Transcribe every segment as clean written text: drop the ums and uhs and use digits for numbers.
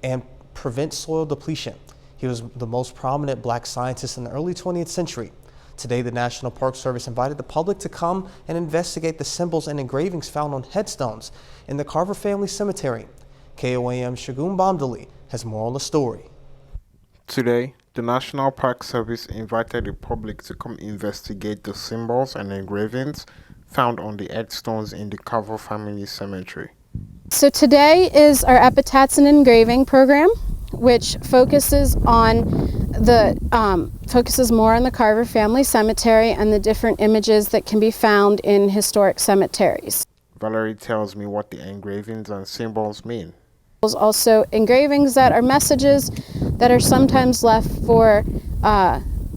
and prevent soil depletion. He was the most prominent black scientist in the early 20th century. Today, the National Park Service invited the public to come and investigate the symbols and engravings found on headstones in the Carver family cemetery. KOAM Shagun Bamdali has more on the story. Today, the National Park Service invited the public to come investigate the symbols and engravings found on the headstones in the Carver family cemetery. So today is our epitaphs and engraving program, which focuses on more on the Carver family cemetery and the different images that can be found in historic cemeteries. Valerie tells me what the engravings and symbols mean. There's also engravings that are messages that are sometimes left for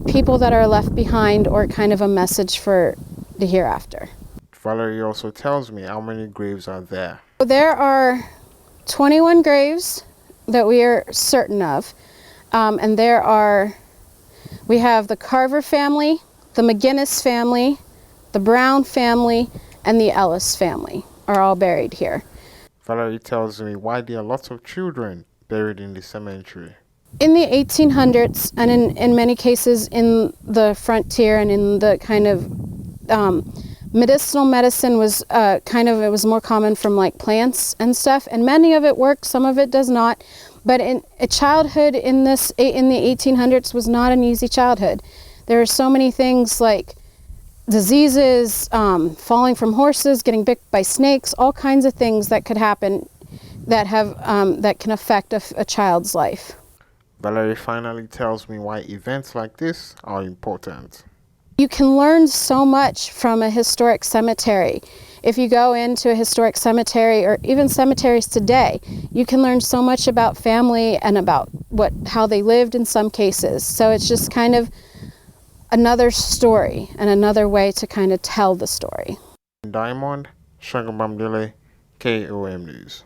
people that are left behind, or kind of a message for the hereafter. Valerie also tells me how many graves are there. There are 21 graves that we are certain of, and we have the Carver family, the McGinnis family, the Brown family, and the Ellis family are all buried here. Valerie tells me why there are lots of children buried in the cemetery. In the 1800s, and in many cases in the frontier and in the kind of medicinal medicine was it was more common from like plants and stuff, and many of it worked, some of it does not. But in a childhood in the 1800s was not an easy childhood. There are so many things like diseases, falling from horses, getting bit by snakes, all kinds of things that could happen that can affect a child's life. Valerie finally tells me why events like this are important. You can learn so much from a historic cemetery. If you go into a historic cemetery, or even cemeteries today, you can learn so much about family and about how they lived in some cases. So it's just kind of another story and another way to kind of tell the story. Diamond, Shagun Bamdali, KOAM News.